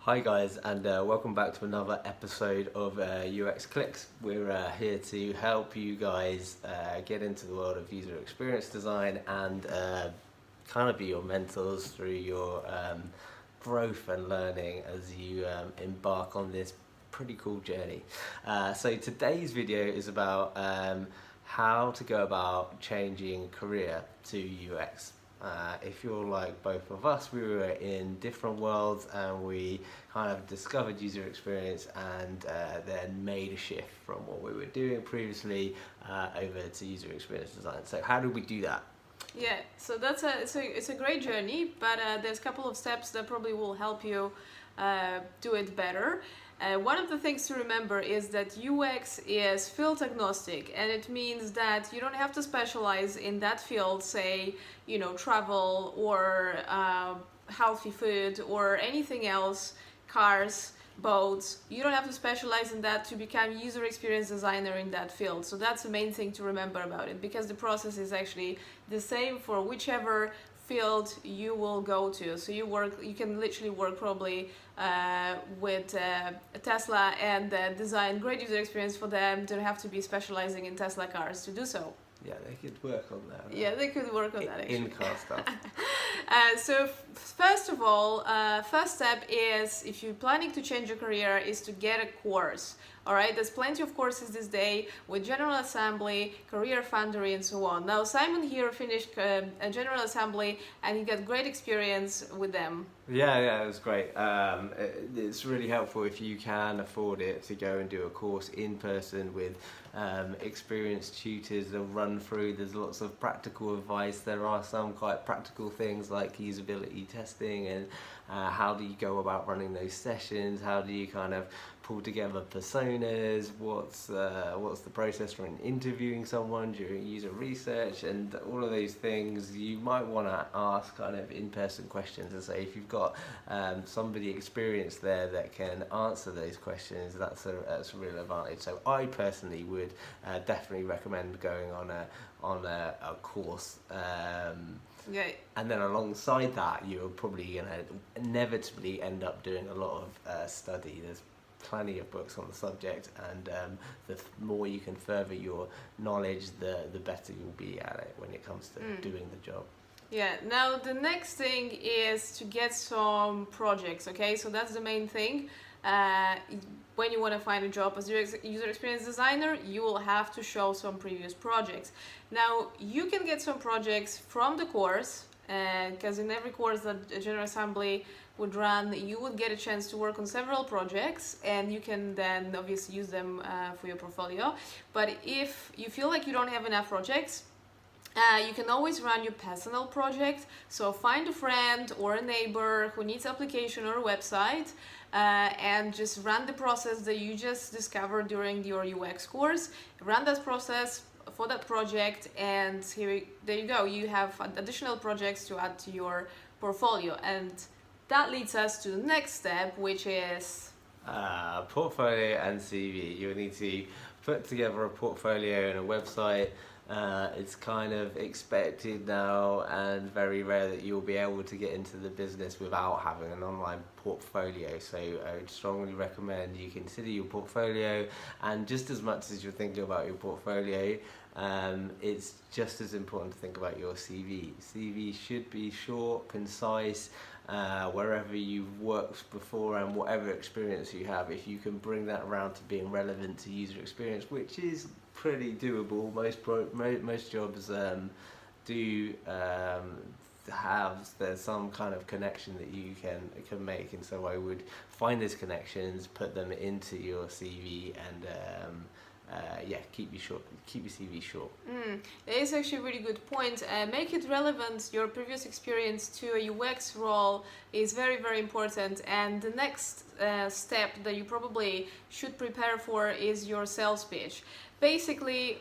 Hi guys, and welcome back to another episode of UX Clicks. We're here to help you guys get into the world of user experience design and kind of be your mentors through your growth and learning as you embark on this pretty cool journey. So today's video is about how to go about changing career to UX. If you're like both of us, we were in different worlds and we kind of discovered user experience and then made a shift from what we were doing previously over to user experience design. So how do we do that? Yeah, so it's a great journey, but there's a couple of steps that probably will help you do it better. One of the things to remember is that UX is field agnostic, and it means that you don't have to specialize in that field, say, travel or healthy food or anything else, cars, boats. You don't have to specialize in that to become user experience designer in that field. So that's the main thing to remember about it, because the process is actually the same for whichever field you will go to. So you can literally work probably with Tesla and design great user experience for them. Don't have to be specializing in Tesla cars to do so. Yeah, they could work on that. Yeah, they could work on that actually. In-car stuff. So first of all, first step is, if you're planning to change your career, is to get a course. All right, there's plenty of courses this day with General Assembly, Career Foundry, and so on. Now, Simon here finished a General Assembly and he got great experience with them. Yeah, it was great. It's really helpful if you can afford it to go and do a course in person with experienced tutors. They'll run through. There's lots of practical advice. There are some quite practical things like usability testing and how do you go about running those sessions? How do you kind of pull together personas? What's the process for interviewing someone during user research, and all of those things. You might want to ask kind of in-person questions and say, if you've got somebody experienced there that can answer those questions, that's a real advantage. So I personally would definitely recommend going on a course. Yeah. And then alongside that, you're probably going to inevitably end up doing a lot of study. There's plenty of books on the subject, and the more you can further your knowledge, the better you'll be at it when it comes to doing the job. Yeah, now the next thing is to get some projects, okay? So that's the main thing. When you want to find a job as user experience designer, you will have to show some previous projects. Now, you can get some projects from the course, because in every course that General Assembly would run, you would get a chance to work on several projects, and you can then obviously use them for your portfolio. But if you feel like you don't have enough projects, you can always run your personal project. So find a friend or a neighbor who needs application or a website, and just run the process that you just discovered during your UX course. Run that process for that project, and there you go. You have additional projects to add to your portfolio, and that leads us to the next step, which is portfolio and CV. You'll need to put together a portfolio and a website. It's kind of expected now and very rare that you'll be able to get into the business without having an online portfolio. So I would strongly recommend you consider your portfolio, and just as much as you're thinking about your portfolio, it's just as important to think about your CV. CV should be short, concise, wherever you've worked before and whatever experience you have. If you can bring that around to being relevant to user experience, which is pretty doable. Most jobs do there's some kind of connection that you can make, and so I would find those connections, put them into your CV, and keep your CV short. That is actually a really good point. Make it relevant. Your previous experience to a UX role is very, very important. And the next step that you probably should prepare for is your sales pitch. Basically,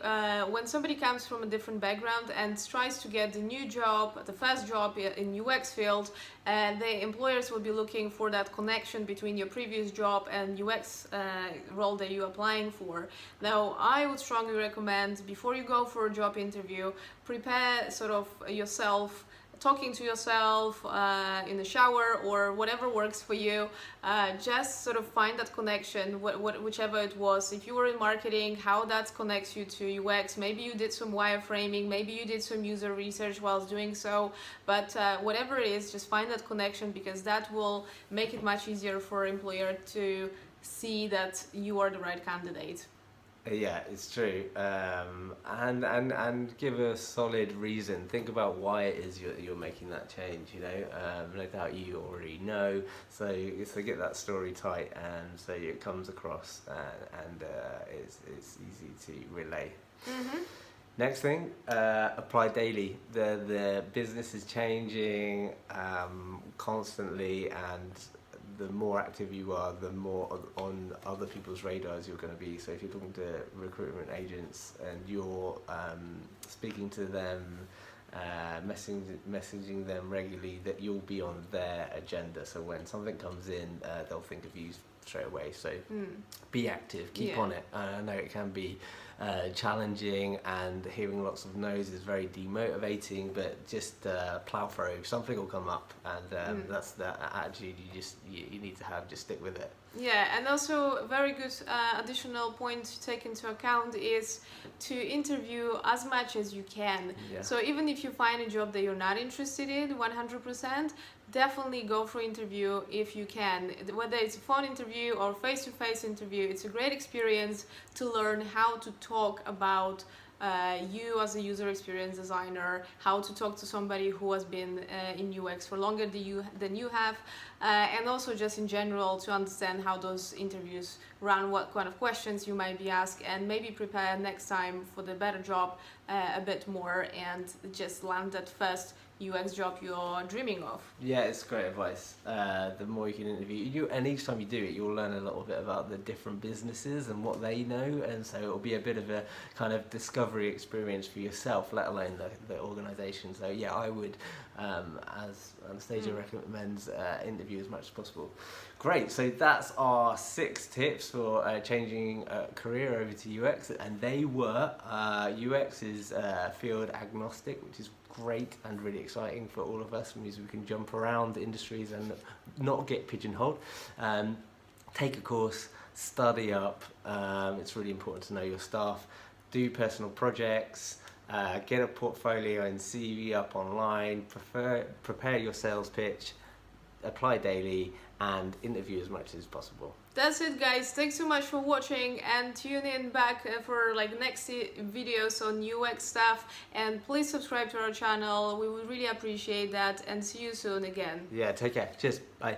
when somebody comes from a different background and tries to get the new job, the first job in UX field, the employers will be looking for that connection between your previous job and UX role that you're applying for. Now, I would strongly recommend, before you go for a job interview, prepare sort of yourself talking to yourself in the shower or whatever works for you. Just sort of find that connection, whichever it was. If you were in marketing, how that connects you to UX. Maybe you did some wireframing, maybe you did some user research whilst doing so, but whatever it is, just find that connection, because that will make it much easier for an employer to see that you are the right candidate. Yeah, it's true, and give a solid reason. Think about why it is you're making that change. You know, no doubt you already know. So get that story tight, and so it comes across, and it's easy to relay. Mm-hmm. Next thing, apply daily. The business is changing constantly, and the more active you are, the more on other people's radars you're going to be. So if you're talking to recruitment agents and you're speaking to them, messaging them regularly, that you'll be on their agenda. So when something comes in, they'll think of you straight away. So be active, keep on it. I know it can be challenging, and hearing lots of no's is very demotivating, but just plow through. Something will come up, and that's the attitude you need to have. Just stick with it. Yeah, and also a very good additional point to take into account is to interview as much as you can. Yeah. So even if you find a job that you're not interested in 100%, definitely go for interview if you can. Whether it's a phone interview or face-to-face interview, it's a great experience to learn how to talk about you as a user experience designer, how to talk to somebody who has been in UX for longer than you have, and also just in general to understand how those interviews run, what kind of questions you might be asked, and maybe prepare next time for the better job a bit more, and just land that first UX job you're dreaming of. Yeah, it's great advice. The more you can interview, and each time you do it, you'll learn a little bit about the different businesses and what they know, and so it'll be a bit of a kind of discovery experience for yourself, let alone the organisation. So yeah, I would, as Anastasia recommends, interview as much as possible. Great, so that's our 6 tips for changing career over to UX, and they were UX is field agnostic, which is great and really exciting for all of us. It means we can jump around the industries and not get pigeonholed. Take a course, study up. It's really important to know your staff. Do personal projects. Get a portfolio and CV up online. Prepare your sales pitch. Apply daily, and interview as much as possible. That's it, guys. Thanks so much for watching, and tune in back for next videos on UX stuff, and please subscribe to our channel. We would really appreciate that, and see you soon again. Yeah, take care. Cheers. Bye.